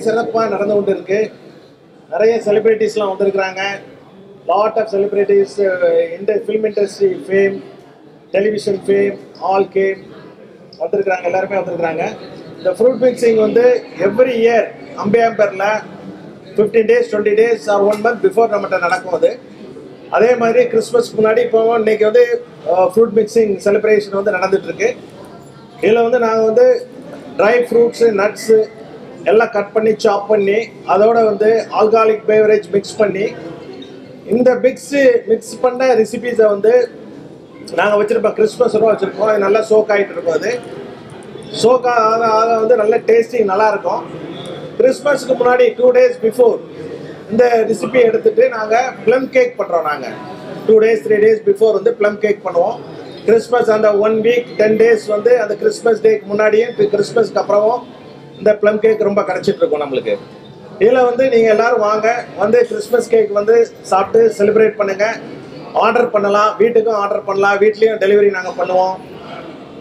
சிறப்பாக நடந்து கொண்டு இருக்கு. நிறைய செலிபிரிட்டிஸ்லாம் வந்திருக்கிறாங்க. லாட் ஆஃப் செலிபிரிட்டிஸ், இந்த film industry fame, television fame, all came வந்திருக்கிறாங்க. எல்லாருமே வந்திருக்கிறாங்க. இந்த ஃப்ரூட் மிக்சிங் வந்து எவ்ரி இயர் அம்பையாம்பேரில் 15 days 20 days or 1 month before நம்மகிட்ட நடக்கும். அது அதே மாதிரி கிறிஸ்மஸ்க்கு முன்னாடி இப்போ இன்னைக்கு வந்து ஃப்ரூட் மிக்சிங் செலிப்ரேஷன் வந்து நடந்துகிட்ருக்கு. இதில் வந்து நாங்கள் வந்து ட்ரை ஃப்ரூட்ஸு, நட்ஸு எல்லாம் கட் பண்ணி சாப் பண்ணி அதோட வந்து ஆல்காலிக் பேவரேஜ் மிக்ஸ் பண்ணி இந்த மிக்ஸ் பண்ண ரெசிபீஸை வந்து நாங்கள் வச்சுருப்போம். கிறிஸ்மஸ் ரூபா வச்சுருப்போம். அது நல்லா சோக் ஆகிட்டு இருக்கும். அது சோக் ஆக ஆக வந்து நல்ல டேஸ்டிங் நல்லாயிருக்கும். கிறிஸ்மஸ்க்கு முன்னாடி 2 days பிஃபோர் இந்த ரெசிபி எடுத்துகிட்டு நாங்கள் ப்ளம் கேக் பண்ணுறோம். நாங்கள் 2 days 3 days பிஃபோர் வந்து ப்ளம் கேக் பண்ணுவோம். கிறிஸ்மஸ் அந்த 1 week 10 days வந்து அந்த கிறிஸ்மஸ் டேக்கு முன்னாடியே கிறிஸ்மஸ்க்கு அப்புறமும் இந்த ப்ளம் கேக் ரொம்ப கிடச்சிட்ருக்கோம் நம்மளுக்கு. இதில் வந்து நீங்கள் எல்லோரும் வாங்க, வந்து கிறிஸ்மஸ் கேக் வந்து சாப்பிட்டு செலிப்ரேட் பண்ணுங்கள். ஆர்டர் பண்ணலாம், வீட்டுக்கும் ஆர்டர் பண்ணலாம், வீட்லேயும் டெலிவரி நாங்கள் பண்ணுவோம்.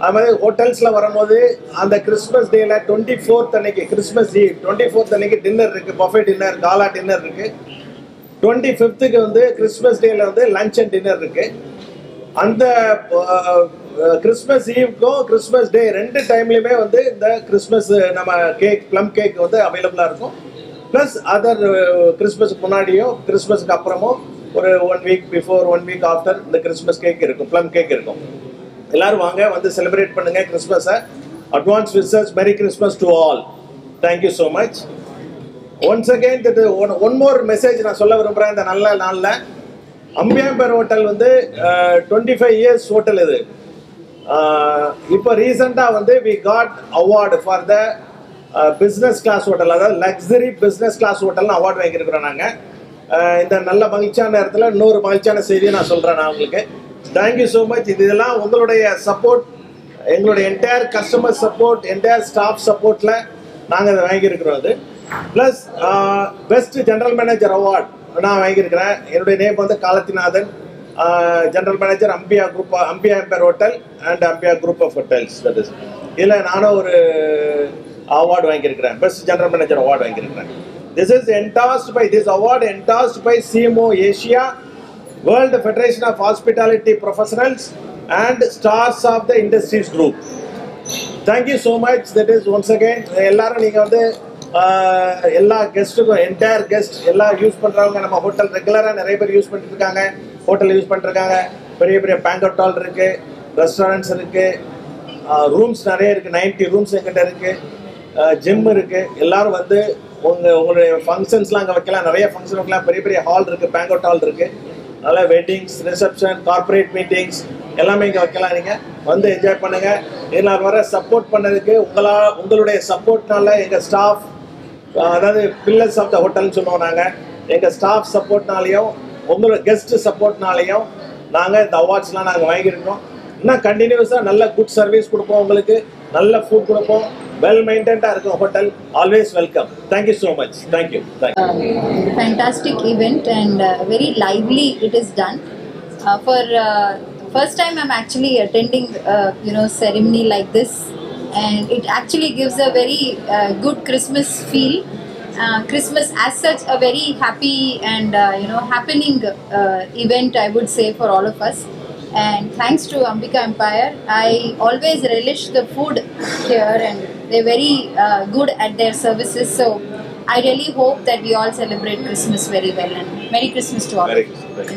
அது மாதிரி ஹோட்டல்ஸில் வரும்போது அந்த கிறிஸ்மஸ் டேயில் 24th அன்னைக்கு, கிறிஸ்மஸ் ஈவ் 24th அன்னைக்கு டின்னர் இருக்குது, பஃபே டின்னர், காலா டின்னர் இருக்குது. 25th வந்து கிறிஸ்மஸ் டேயில் வந்து லஞ்ச் அண்ட் டின்னர் இருக்குது. அந்த கிறிஸ்மஸ் ஈவ்க்கும் கிறிஸ்மஸ் டே 2 டைம்லையுமே வந்து இந்த கிறிஸ்மஸ் நம்ம கேக், ப்ளம் கேக் வந்து அவைலபிளாக இருக்கும். ப்ளஸ் அதர் கிறிஸ்மஸுக்கு முன்னாடியும் கிறிஸ்மஸுக்கு அப்புறமும் ஒரு 1 week பிஃபோர் 1 week ஆஃப்டர் இந்த கிறிஸ்மஸ் கேக் இருக்கும், ப்ளம் கேக் இருக்கும். எல்லாரும் வாங்க, வந்து செலிப்ரேட் பண்ணுங்க கிறிஸ்மஸை. Advance wishes, merry Christmas to all. Thank you so much. Once again one more message நான் சொல்ல விரும்புகிறேன். இந்த நல்ல நாளில் அம்பியாம்பேர் ஹோட்டல் வந்து 25 years ஹோட்டல் இது. இப்போ ரீசெண்டாக வந்து we got award for the business class hotel, அதாவது லக்ஸரி பிஸ்னஸ் கிளாஸ் ஹோட்டல்னு அவார்டு வாங்கியிருக்கிறோம் நாங்கள். இந்த நல்ல மகிழ்ச்சியான நேரத்தில் இன்னொரு மகிழ்ச்சியான செய்தியை நான் சொல்கிறேன் நான் உங்களுக்கு. Thank you so much. இதெல்லாம் உங்களுடைய சப்போர்ட், எங்களுடைய entire customer support, entire staff சப்போர்ட்டில் நாங்கள் அதை வாங்கியிருக்கிறோம். அது plus best general manager award நான் வாங்கியிருக்கிறேன். என்னுடைய நேம் வந்து Kalathinathan, general manager Ambika Empire hotel and Ambika group of ஹோட்டல்ஸ். தட் இஸ் இதில் நானும் ஒரு அவார்டு வாங்கியிருக்கிறேன், பெஸ்ட் ஜென்ரல் மேனேஜர் அவார்டு வாங்கியிருக்கிறேன். This award endorsed by CMO Asia, World Federation of Hospitality Professionals and stars of the industries group. Thank you so much. That is once again எல்லாரும் நீங்கள் வந்து எல்லா கெஸ்ட்டுக்கும், entire guest எல்லாம் use பண்ணுறவங்க நம்ம hotel ரெகுலராக நிறைய பேர் யூஸ் பண்ணிட்டு இருக்காங்க, ஹோட்டல் யூஸ் பண்ணிட்டுருக்காங்க. பெரிய பெரிய பேங்க்வெட் ஹால் இருக்குது, ரெஸ்டாரண்ட்ஸ் இருக்குது, ரூம்ஸ் நிறைய இருக்குது, 90 ரூம்ஸ் எங்கிட்ட இருக்குது, ஜிம் இருக்குது. எல்லோரும் வந்து உங்களுடைய ஃபங்க்ஷன்ஸ்லாம் அங்கே வைக்கலாம், நிறைய ஃபங்க்ஷன் வைக்கலாம். பெரிய பெரிய ஹால் இருக்குது, பேங்க்வெட் ஹால் இருக்குது. அதனால் வெட்டிங்ஸ், ரிசப்ஷன், கார்பரேட் மீட்டிங்ஸ் எல்லாமே இங்கே வைக்கலாம். நீங்கள் வந்து என்ஜாய் பண்ணுங்கள். இதில் வர சப்போர்ட் பண்ணதுக்கு உங்களுடைய சப்போர்ட்னால எங்கள் ஸ்டாஃப், அதாவது பில்லர்ஸ் ஆஃப் த ஹோட்டல்னு சொல்லுவோம் நாங்கள், எங்கள் ஸ்டாஃப் சப்போர்ட்னாலையும் உங்களோட கெஸ்ட் சப்போர்ட்னாலையும் நாங்கள் இந்த அவார்ட்ஸ்லாம் நாங்கள் வாங்கியிருக்கோம். இன்னும் கண்டினியூஸாக நல்ல குட் சர்வீஸ் கொடுப்போம், உங்களுக்கு நல்ல ஃபுட் கொடுப்போம், well maintained இருக்கும் hotel. always welcome. Thank you so much. Thank you. Fantastic event and very lively it is done. For first time I'm actually attending ceremony like this, and it actually gives a very good Christmas feel. Christmas as such a very happy and happening event, I would say, for all of us. And thanks to Ambika Empire, I always relish the food here, and they're very good at their services. So I really hope that we all celebrate Christmas very well, and Merry Christmas to all. Merry Christmas.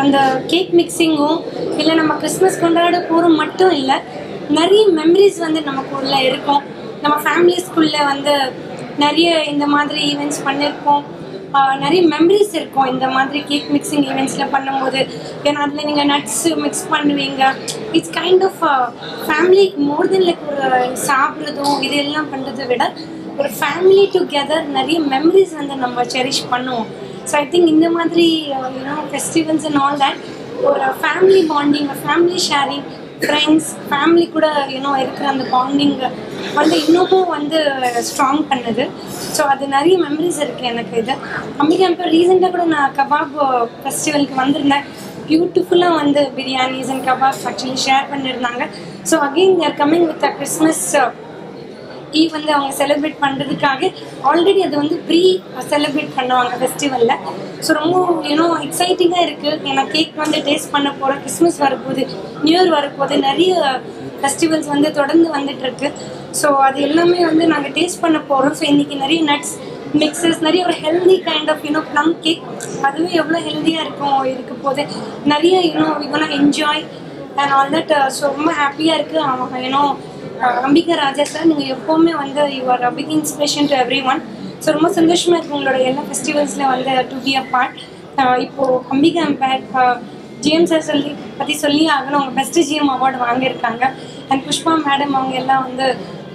அந்த cake மிக்சிங்கும் இல்லை நம்ம Christmas கொண்டாட போகிறோம் மட்டும் இல்லை, நிறைய memories வந்து நமக்குள்ளே இருக்கும். நம்ம ஃபேமிலிஸ்குள்ளே வந்து நிறைய இந்த மாதிரி ஈவெண்ட்ஸ் பண்ணியிருக்கோம், நிறைய மெமரிஸ் இருக்கும் இந்த மாதிரி கேக் மிக்சிங் ஈவெண்ட்ஸில் பண்ணும்போது. ஏன்னா அதில் நீங்கள் நட்ஸு மிக்ஸ் பண்ணுவீங்க. It's kind of family more than like ஒரு சாப்பிட்றதும் இது எல்லாம் பண்ணுறதை விட ஒரு ஃபேமிலி டுகெதர் நிறைய மெமரிஸ் வந்து நம்ம செரிஷ் பண்ணுவோம். ஸோ ஐ திங்க் இந்த மாதிரி ஃபெஸ்டிவல்ஸ் அண்ட் ஆல் தட் ஒரு family bonding, family sharing, friends, family கூட இருக்கிற அந்த பாண்டிங் வந்து இன்னமும் வந்து ஸ்ட்ராங் பண்ணுது. ஸோ அது நிறைய மெமரிஸ் இருக்குது எனக்கு. இது அம்பிகா இப்போ ரீசெண்டாக கூட நான் கபாப் ஃபெஸ்டிவலுக்கு வந்திருந்தேன். பியூட்டிஃபுல்லாக வந்து biryanis and kebabs actually share பண்ணியிருந்தாங்க. So again there coming with a Christmas eve வந்து அவங்க செலிப்ரேட் பண்ணுறதுக்காக ஆல்ரெடி அது வந்து ப்ரீ செலிப்ரேட் பண்ணுவாங்க ஃபெஸ்டிவலில். ஸோ ரொம்ப எக்ஸைட்டிங்காக இருக்குது. ஏன்னா கேக் வந்து டேஸ்ட் பண்ண போகிறோம். கிறிஸ்மஸ் வரப்போகுது, நியூ இயர் வரப்போகுது, நிறைய ஃபெஸ்டிவல்ஸ் வந்து தொடர்ந்து வந்துட்டுருக்கு. ஸோ அது எல்லாமே வந்து நாங்கள் டேஸ்ட் பண்ண போகிறோம். ஸோ இன்றைக்கி நிறைய நட்ஸ் மிக்சஸ், நிறைய ஒரு healthy kind of plum cake, அதுவே எவ்வளோ ஹெல்த்தியாக இருக்கும் இருக்க போது நிறைய இவனா enjoy and all that. So ரொம்ப ஹாப்பியாக இருக்குது. அவங்க அம்பிகா ராஜா சார், நீங்கள் எப்போவுமே வந்து you're a big inspiration to everyone. So ரொம்ப சந்தோஷமாக இருக்குது உங்களோட எல்லா ஃபெஸ்டிவல்ஸில் வந்து டு பி அ பார்ட். இப்போது அம்பிகா எம்பேர் ஜிஎம் சார் சொல்லி ஆகணும். அவங்க பெஸ்ட் ஜிஎம் அவார்டு வாங்கியிருக்காங்க. அண்ட் புஷ்பா மேடம் அவங்க எல்லாம் வந்து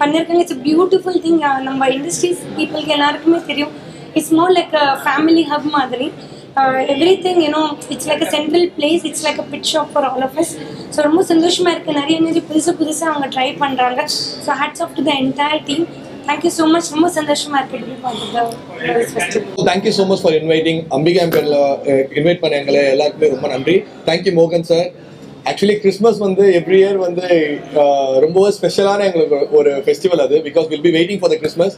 பண்ணியிருக்காங்க. It's beautiful thing. நம்ம இண்டஸ்ட்ரீஸ் பீப்புளுக்கு எல்லாருக்குமே தெரியும், it's more like a family hub மாதிரி. Everything it's like a central place, it's like a pit stop for all of us. So ரொம்ப சந்தோஷமாக இருக்குது. நிறைய புதுசாக அவங்க ட்ரை பண்ணுறாங்க. So hats off to the entire team. Thank you so much. ரொம்ப சந்தோஷமாக இருக்குது. Thank you so much for inviting. Ambika எம்பேரில் இன்வைட் பண்ண எங்களை எல்லாருக்குமே ரொம்ப நன்றி. தேங்க்யூ மோகன் சார். ஆக்சுவலி கிறிஸ்மஸ் வந்து எவ்ரி இயர் வந்து ரொம்பவே ஸ்பெஷலான எங்களுக்கு ஒரு ஃபெஸ்டிவல் அது. Because will be waiting for the Christmas.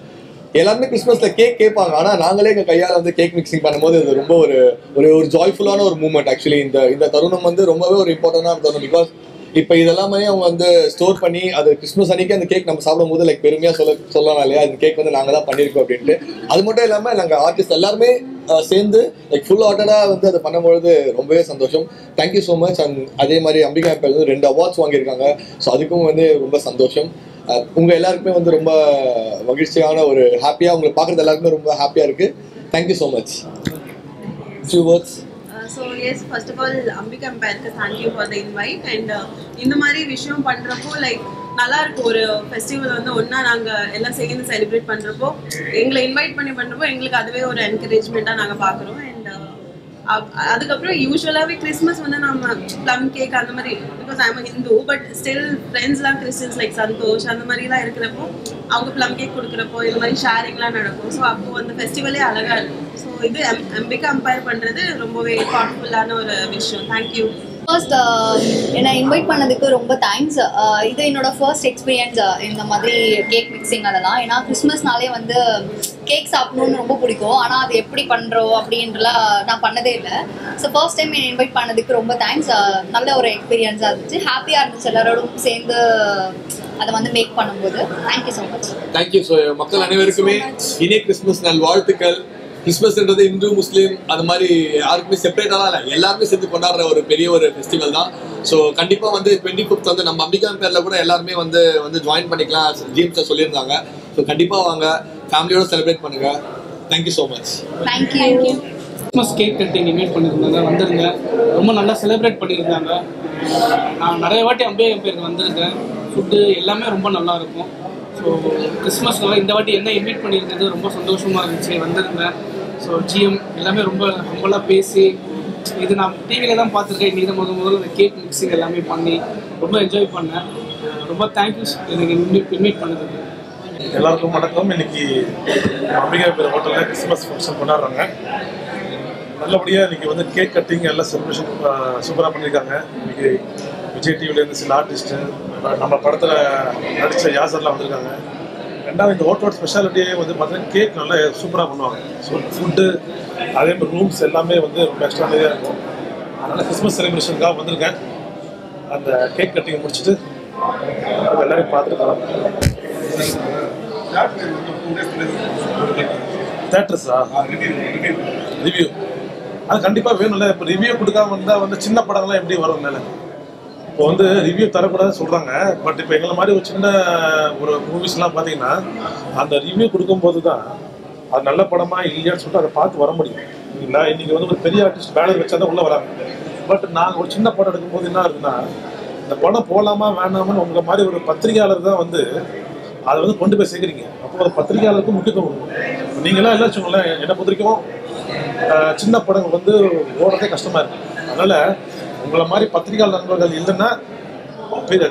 எல்லாருமே கிறிஸ்மஸில் கேக் கேட்பாங்க, ஆனால் நாங்களே எங்கள் கையால் வந்து கேக் மிக்சிங் பண்ணும்போது இது ரொம்ப ஒரு ஜாய்ஃபுல்லான ஒரு மூமெண்ட். ஆக்சுவலி இந்த தருணம் வந்து ரொம்பவே ஒரு இம்பார்ட்டண்டான தருணம். பிகாஸ் இப்போ இதெல்லாமே அவங்க வந்து ஸ்டோர் பண்ணி அது கிறிஸ்மஸ் அன்னைக்கு அந்த கேக் நம்ம சாப்பிடும் போது லைக் பெருமையாக சொல்லலாம் இல்லையா, இந்த கேக் வந்து நாங்கள் தான் பண்ணியிருக்கோம் அப்படின்ட்டு. அது மட்டும் இல்லாமல் நாங்கள் ஆர்டிஸ்ட் எல்லாருமே சேர்ந்து லைக் ஃபுல் ஆர்டராக வந்து அதை பண்ணும்பொழுது ரொம்பவே சந்தோஷம். Thank you so much. அண்ட் அதே மாதிரி அம்பிகா எம்பேர் வந்து 2 அவார்ட்ஸ் வாங்கியிருக்காங்க. ஸோ அதுக்கும் வந்து ரொம்ப சந்தோஷம். உங்கள் எல்லாருக்குமே வந்து ரொம்ப மகிழ்ச்சியான ஒரு ஹாப்பியாக உங்களை பார்க்குறது எல்லாருக்குமே ரொம்ப ஹாப்பியாக இருக்குது. Thank you so much. Few words. So yes, first of all, Ambika Empire, thank you for the invite. And இந்த மாதிரி விஷயம் பண்ணுறப்போ லைக் நல்லா இருக்கும். ஒரு ஃபெஸ்டிவல் வந்து ஒன்றா நாங்கள் எல்லாம் சேர்ந்து செலிப்ரேட் பண்ணுறப்போ, எங்களை இன்வைட் பண்ணி பண்ணுறப்போ எங்களுக்கு அதுவே ஒரு என்கரேஜ்மெண்ட்டாக நாங்கள் பார்க்குறோம். அண்ட் அதுக்கப்புறம் யூஸ்வலாகவே கிறிஸ்மஸ் வந்து நம்ம ப்ளம் கேக் அந்த மாதிரி, because I'm Hindu but still ஃப்ரெண்ட்ஸ்லாம் கிறிஸ்டின்ஸ் லைக் சந்தோஷ் அந்த மாதிரிலாம் இருக்கிறப்போ அவங்க ப்ளம் கேக் கொடுக்குறப்போ இந்த மாதிரி ஷேரிங்லாம் நடக்கும். ஸோ அப்போது அந்த ஃபெஸ்டிவலே அழகாக இருக்கும். ஸோ இது அம்பிகா எம்பையர் பண்ணுறது ரொம்பவே தாட்ஃபுல்லான ஒரு விஷயம். தேங்க்யூ. ஃபர்ஸ்ட் என்னை இன்வைட் பண்ணதுக்கு ரொம்ப தேங்க்ஸ். இது என்னோட ஃபர்ஸ்ட் எக்ஸ்பீரியன்ஸ் இந்த மாதிரி கேக் மிக்சிங் அதெல்லாம். ஏன்னா கிறிஸ்மஸ்னாலே வந்து கேக் சாப்பிடணும்னு ரொம்ப பிடிக்கும், ஆனால் அது எப்படி பண்ணுறோம் அப்படின்றலாம் நான் பண்ணதே இல்லை. ஸோ ஃபர்ஸ்ட் டைம் என்னை இன்வைட் பண்ணதுக்கு ரொம்ப தேங்க்ஸ். நல்ல ஒரு எக்ஸ்பீரியன்ஸாக இருந்துச்சு, ஹாப்பியாக இருந்துச்சு எல்லாரோடும் சேர்ந்து அதை வந்து மேக் பண்ணும்போது. Thank you so much. Thank you. So மக்கள் அனைவருக்குமே இனிய கிறிஸ்மஸ் நல் வாழ்த்துக்கள். கிறிஸ்மஸ்ன்றது இந்து முஸ்லீம் அது மாதிரி யாருக்குமே செப்பரேட்டாலாம் இல்லை, எல்லாருமே சேர்ந்து கொண்டாடுற ஒரு பெரிய ஒரு ஃபெஸ்டிவல் தான். ஸோ கண்டிப்பாக வந்து 25th வந்து நம்ம அம்பிகா பேரில் கூட எல்லாருமே வந்து ஜாயின் பண்ணிக்கலாம் ஜிஎம் சார் சொல்லியிருந்தாங்க. ஸோ கண்டிப்பாக வாங்க, ஃபேமிலியோட செலிப்ரேட் பண்ணுங்கள். Thank you so much. Thank you. Christmas cake cutting invite பண்ணியிருந்தாங்க, வந்திருங்க. ரொம்ப நல்லா செலிப்ரேட் பண்ணியிருந்தாங்க. நான் நிறைய வாட்டி அம்பிகா பேருக்கு வந்திருக்கேன். ஃபுட்டு எல்லாமே ரொம்ப நல்லா இருக்கும். ஸோ கிறிஸ்மஸ்னால இந்த வாட்டி என்ன இன்வைட் பண்ணியிருந்தது ரொம்ப சந்தோஷமாக இருந்துச்சு, வந்திருங்க. ஸோ ஜிஎம் எல்லாமே ரொம்ப ஹம்பலாக பேசி, இது நான் டிவியில் தான் பார்த்துருக்கேன். இன்றைக்கி தான் முதல்ல அந்த கேக் மிக்சிங் எல்லாமே பண்ணி ரொம்ப என்ஜாய் பண்ணேன். ரொம்ப தேங்க்யூஸ் எனக்கு இன்வைட் பண்ணதுக்கு. எல்லாருக்கும் வணக்கம். இன்னைக்கு அம்பிகா பேர் ஹோட்டலில் கிறிஸ்மஸ் ஃபங்க்ஷன் கொண்டாடுறாங்க. நல்லபடியாக இன்றைக்கி வந்து கேக் கட்டிங் எல்லாம் செலிப்ரேஷன் சூப்பராக பண்ணியிருக்காங்க. இன்றைக்கி விஜய் டிவிலேருந்து சில ஆர்டிஸ்ட்டு, நம்ம படத்தில் நடித்த யாசர்லாம் வந்திருக்காங்க. ரெண்டாவது இந்த ஹோட்டலோட ஸ்பெஷாலிட்டியே வந்து பார்த்தீங்கன்னா கேக் நல்லா சூப்பராக பண்ணுவாங்க. ஸோ ஃபுட்டு அதே மாதிரி ரூம்ஸ் எல்லாமே வந்து ரொம்ப எக்ஸ்ட்ரானரியாக இருக்கும். அதனால் கிறிஸ்மஸ் செலிப்ரேஷனுக்காக வந்திருக்கேன். அந்த கேக் கட்டிங் முடிச்சுட்டு எல்லோரும் பார்த்துருக்கலாம். தேட்டர்ஸா ரிவ்யூ அது கண்டிப்பாக வேணும்ல. இப்போ ரிவ்யூ கொடுக்காம வந்தால் வந்து சின்ன படங்கள்லாம் எப்படி வரும் மேலே? இப்போ வந்து ரிவ்யூ தரக்கூடாதுன்னு சொல்கிறாங்க. பட் இப்போ எங்களை மாதிரி ஒரு சின்ன ஒரு மூவிஸ்லாம் பார்த்தீங்கன்னா அந்த ரிவ்யூ கொடுக்கும்போது தான் அது நல்ல படமாக இல்லையான்னு சொல்லிட்டு அதை பார்த்து வர முடியும். இல்லைங்களா? இன்றைக்கி வந்து ஒரு பெரிய ஆர்டிஸ்ட் பேனர் வச்சா தான் உள்ளே வராங்க. பட் நாங்கள் ஒரு சின்ன படம் எடுக்கும்போது என்ன இருக்குன்னா, இந்த படம் போகலாமா வேணாமான்னு உங்களை மாதிரி ஒரு பத்திரிகையாளர் தான் வந்து அதை வந்து கொண்டு போய் சேர்க்குறீங்க. அப்போ ஒரு பத்திரிகையாளருக்கு முக்கியத்துவம் கொடுக்கும். நீங்களாம் எல்லாம் வச்சுக்கோங்களேன், என்னை பொறுத்திருக்கும் சின்ன படங்கள் வந்து ஓடுறதே கஷ்டமாக இருக்குது. அதனால் உங்களை மாதிரி பத்திரிகையாளர் நண்பர்கள் இல்லைன்னா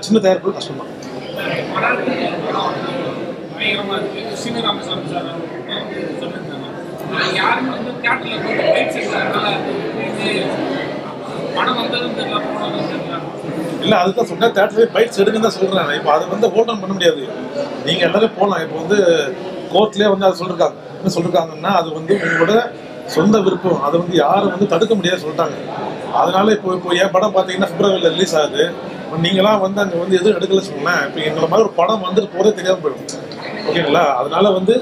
சின்ன தயாரிப்பு கஷ்டம்தான். இல்லை அதுதான் சொன்னேன், தேட்டர்லேயே பைட்ஸ் எடுக்குன்னு தான் சொல்கிறேன். இப்போ அதை வந்து ஹோல்ட் ஆன் பண்ண முடியாது. நீங்கள் எல்லாரும் போகலாம். இப்போ வந்து கோர்ட்லேயே வந்து அதை சொல்லியிருக்காங்க. என்ன சொல்லியிருக்காங்கன்னா அது வந்து உங்களோட சொந்த விருப்பம், அதை வந்து யாரும் வந்து தடுக்க முடியாது சொல்லிட்டாங்க. அதனால இப்போ என் படம் பார்த்தீங்கன்னா பிப்ரவரியில் ரிலீஸ் ஆகுது. நீங்களாம் வந்து அங்கே வந்து எதுவும் எடுக்கல சொன்னேன். இப்போ எங்களை மாதிரி ஒரு படம் வந்துட்டு போகிறதே தெரியாமல் போயிடும். ஓகேங்களா? அதனால வந்து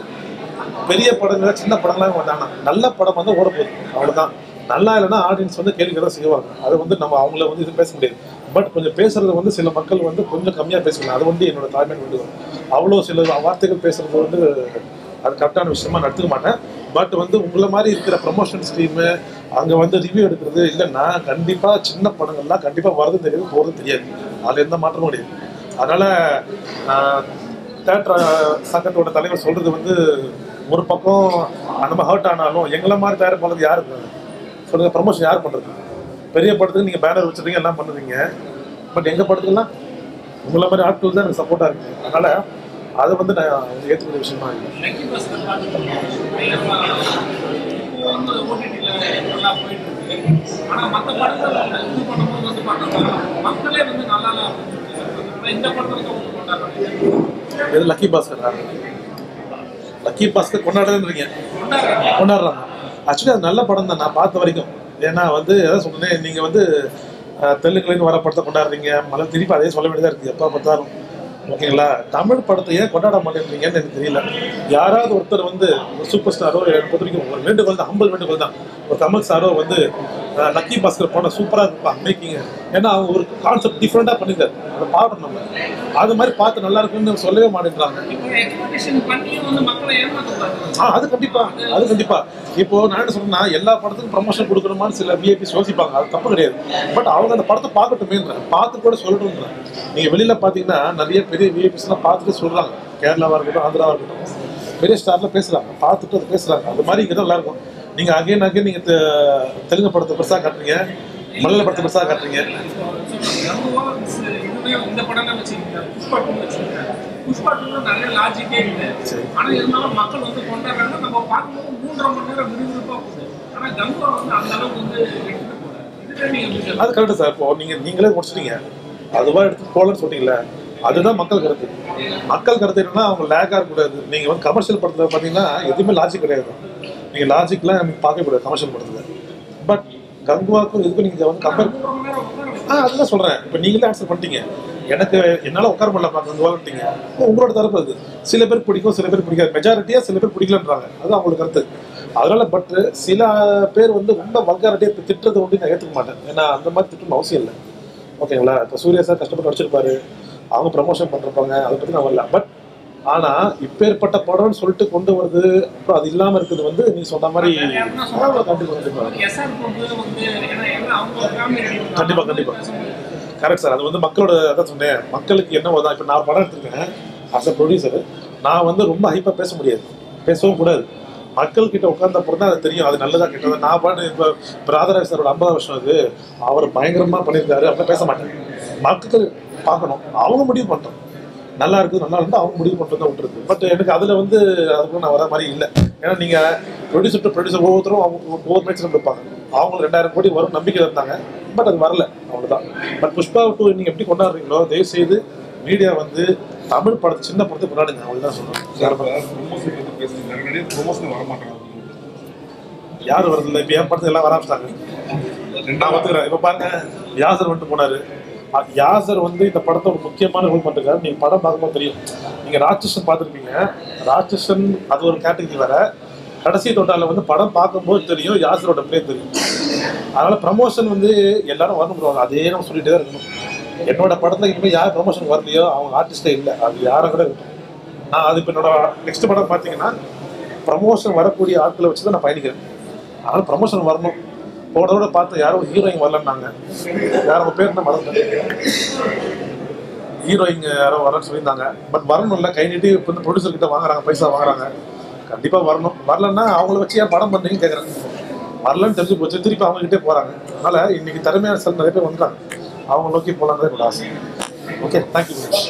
பெரிய படங்கள் சின்ன படங்களாம் வேண்டாம், நல்ல படம் வந்து ஓட போகுது, அவ்வளோதான். நல்லா இல்லைன்னா ஆடியன்ஸ் வந்து கேள்வி தான் செய்வாங்க. அது வந்து நம்ம அவங்கள வந்து இது பேச முடியாது. பட் கொஞ்சம் பேசுறது வந்து சில மக்கள் வந்து கொஞ்சம் கம்மியாக பேசலாம். அது வந்து என்னோட தாய்மையான வேண்டுகோள். அவ்வளோ சில வார்த்தைகள் பேசுறது வந்து அது கரெக்டான விஷயமா நடத்துக்க மாட்டேன். பட் வந்து உங்களை மாதிரி இருக்கிற ப்ரமோஷன்ஸ் டீமு அங்கே வந்து ரிவ்யூ எடுக்கிறது இல்லைன்னா கண்டிப்பாக சின்ன படங்கள்லாம் கண்டிப்பாக வரது தெரியாது, போகிறது தெரியாது. அதில் எந்த மாற்றமும் கிடையாது. அதனால் தேட்டர் சங்கத்தோட தலைவர் சொல்கிறது வந்து ஒரு பக்கம் நம்ம ஹர்ட் ஆனாலும் எங்களை மாதிரி தயாரிப்பாளர் யார் இருக்காங்க சொல்லுங்கள்? ப்ரமோஷன் யார் பண்ணுறது? பெரிய படத்துக்கு நீங்கள் பேனர் வச்சுருக்கீங்க, எல்லாம் பண்ணுறீங்க. பட் எங்கள் படத்துக்குலாம் உங்களை மாதிரி ஆட்கள் தான் எனக்கு சப்போர்ட்டாக இருக்குது. அதனால் அதை வந்து நான் ஏற்றுக்கிற விஷயமா இல்லை. இது லக்கி பாஸ்கர். லக்கி பாஸ்கர் கொண்டாடுறேன்றீங்க, கொண்டாடுறாங்க. ஆக்சுவலி அது நல்ல படம் தான் நான் பார்த்த வரைக்கும். ஏன்னா வந்து எதாவது சொன்னேன், நீங்கள் வந்து தெலுங்குலேருந்து வர படத்தை கொண்டாடுறீங்க, மழை திருப்பி அதே சொல்ல வேண்டியதாக இருக்குது எப்போ பார்த்தாலும். ஓகேங்களா? தமிழ் படத்தை ஏன் கொண்டாட மாட்டேன்றீங்கன்னு எனக்கு தெரியல. யாராவது ஒருத்தர் வந்து ஒரு சூப்பர் ஸ்டாரோ எனக்கு பொறுத்த வரைக்கும் ஒரு வேண்டுகோள் தான், ஹம்பிள் வேண்டுகோள் தான், ஒரு கமல் சாரோ வந்து லக்கி பாஸ்கர் படம் சூப்பராக இருப்பாங்க மேக்கிங்க. ஏன்னா அவங்க ஒரு கான்செப்ட் டிஃப்ரெண்டாக பண்ணியிருக்காரு, அதை பாடுறோம் நம்ம. அது மாதிரி பார்த்து நல்லா இருக்குன்னு சொல்லவே மாட்டேங்கிறாங்க. அது கண்டிப்பாக, அது கண்டிப்பாக. இப்போ நான் என்ன சொல்றேன்னா, எல்லா படத்துக்கும் ப்ரமோஷன் கொடுக்கணுமான்னு சில விஐபிஸ் யோசிப்பாங்க, அது தப்பு கிடையாது. பட் அவங்க அந்த படத்தை பார்க்கட்டுமேன்ற, பார்த்து கூட சொல்லணுன்ற. நீங்கள் வெளியில் பார்த்தீங்கன்னா நிறைய பெரிய விஐபிஸ்லாம் பார்த்துட்டு சொல்கிறாங்க, கேரளாவாக இருக்கட்டும் ஆந்திராவாக இருக்கட்டும், பெரிய ஸ்டாரில் பேசுகிறாங்க, பார்த்துட்டு அதை பேசுகிறாங்க. அது மாதிரி இங்கே தான் நல்லாயிருக்கும். நீங்கள் அகைன் நீங்கள் தெலுங்கு படத்தை பெருசாக காட்டுறீங்க, மலையாள படத்தை பெருசாக காட்டுறீங்க. இந்த படம் வச்சுக்கோங்க, புஷ்பா நிறைய லாஜிக்கே இல்லை. ஆனால் இருந்தாலும் மக்கள் வந்து கொண்டாடுறாங்க. நம்ம பார்க்கும்போது 3.5 மணி நேரம் விறுவிறுப்பாக போகுது. ஆனால் கங்கா வந்து அந்த அளவுக்கு வந்து அது கரெக்டு சார். இப்போ நீங்களே முடிச்சிட்டீங்க, அதுவாக எடுத்து போகலன்னு சொன்னீங்களே, அதுதான் மக்கள் கருத்து. மக்கள் கருத்து என்னன்னா அவங்க லேக்காக இருக்கக்கூடாது. நீங்கள் வந்து கமர்ஷியல் படத்தில் பார்த்தீங்கன்னா எதுவுமே லாஜிக் கிடையாது. நீங்கள் லாஜிக்லாம் நமக்கு பார்க்கக்கூடாது கமர்ஷியல் படத்தில். பட் கங்குவாக்கும் இதுக்கும் நீங்கள் வந்து கம்பேர் அதுதான் சொல்கிறேன். இப்போ நீங்களே ஆன்சர் பண்ணிட்டீங்க. எனக்கு என்னால் உட்கார முடியல கங்குவான்ட்டீங்க. உங்களோட தரப்பு அது. சில பேர் பிடிக்கும், சில பேர் பிடிக்காது. மெஜாரிட்டியாக சில பேர் பிடிக்கலன்றாங்க, அது அவங்களோட கருத்து. அதனால பட் சில பேர் வந்து ரொம்ப வல்காரிட்டியாக திட்டுறது ஒன்று நான் ஏற்றுக்க மாட்டேன். ஏன்னா அந்த மாதிரி திட்டணும் அவசியம் இல்லை. ஓகேங்களா? இப்போ சூர்யா சார் கஷ்டப்பட்டு நடிச்சிருப்பாரு, அவங்க ப்ரமோஷன் பண்ணிருப்பாங்க, அதை பற்றி நான் வரல. பட் ஆனால் இப்பேற்பட்ட படம்னு சொல்லிட்டு கொண்டு வருது, அப்புறம் அது இல்லாமல் இருக்குது வந்து நீ சொன்ன மாதிரி கண்டிப்பாக கண்டிப்பாக கரெக்ட் சார். அது வந்து மக்களோட அதான் சொன்னேன், மக்களுக்கு என்ன தான். இப்போ நான் படம் எடுத்துருக்கேன் ஆஸ் அ ப்ரொடியூசர். நான் வந்து ரொம்ப ஹைப்பாக பேச முடியாது, பேசவும் கூடாது. மக்கள்கிட்ட உட்கார்ந்த அப்புறம் தான் அது தெரியும், அது நல்லதாக கெட்டது. நான் பாட்டு இப்போ ராதாராஜ் சாரோட 50 வருஷம் அது அவர் பயங்கரமாக பண்ணியிருக்காரு, அப்படிலாம் பேச மாட்டேன். மக்கள் பார்க்கணும், அவங்க முடிவு பண்ணுறோம். நல்லா இருக்குது நல்லா இருந்தால் அவங்க முடிவு பண்ணுறது தான் விட்டுருக்கு. பட் எனக்கு அதில் வந்து அதுக்குள்ள நான் வர மாதிரி இல்லை. ஏன்னா நீங்கள் ப்ரொடியூசர் டு ப்ரொடியூசர் ஒவ்வொருத்தரும் அவங்க ஒவ்வொரு மேட்ச்சில் இருப்பாங்க. அவங்களுக்கு 2000 கோடி வரும் நம்பிக்கை இருந்தாங்க. பட் அது வரல, அவ்வளோதான். பட் புஷ்பா 2 நீங்கள் எப்படி கொண்டாடுறீங்களோ தயவு செய்து மீடியா வந்து தமிழ் படத்தை சின்ன படத்தை கொண்டாடுங்க, அவ்வளோதான் சொல்லுவேன். யார் வரதில்லை? இப்போ என் படத்துக்கு எல்லாம் வர ஆரம்பிச்சிட்டாங்க. நான் வந்துக்கிறேன். இப்போ பாருங்க, யாசர் வந்துட்டு போனார். யாசர் வந்து இந்த படத்தை ஒரு முக்கியமான ரோல் பண்ணிருக்காரு. நீங்கள் படம் பார்க்கும்போது தெரியும். நீங்கள் ராட்சசன் பார்த்துருப்பீங்க. ராட்சசன் அது ஒரு கேட்டகரி வேற. கடைசி தோட்டாவில் வந்து படம் பார்க்கும்போது தெரியும் யாசரோட பிளே தெரியும். அதனால் ப்ரமோஷன் வந்து எல்லாரும் வரணும் போடுவாங்க, அதே நம்ம சொல்லிகிட்டே தான் இருக்கணும். என்னோட படத்தில் இனிமேல் யார் ப்ரமோஷன் வரலையோ அவங்க ஆர்டிஸ்டே இல்லை, அது யாரும் கூட இருக்கும். நான் அது இப்போ என்னோட நெக்ஸ்ட் படம் பார்த்தீங்கன்னா ப்ரமோஷன் வரக்கூடிய ஆட்களை வச்சு தான் நான் பயணிக்கிறேன். அதனால் ப்ரமோஷன் வரணும். போனதோட பார்த்து யாரும் ஹீரோயின் வரலன்னாங்க, யாரும் பேர் என்ன மறந்துட்டேன், ஹீரோயின் யாரோ வரலன்னு சொல்லியிருந்தாங்க. பட் வரணும்ல, கை நீட்டி இப்போ வந்து ப்ரொடியூசர் கிட்ட வாங்குறாங்க, பைசா வாங்குறாங்க. கண்டிப்பாக வரணும். வரலன்னா அவங்கள வச்சு ஏன் படம் பண்ணுறீங்கன்னு கேட்குறேன். வரலன்னு தெரிஞ்சு போச்சு, திருப்பி அவங்ககிட்டே போகிறாங்க. அதனால் இன்னைக்கு திறமையான சில நிறைய பேர் வந்துட்டாங்க, அவங்க நோக்கி போகலான்னு என்னோட ஆசை. Okay, thank you.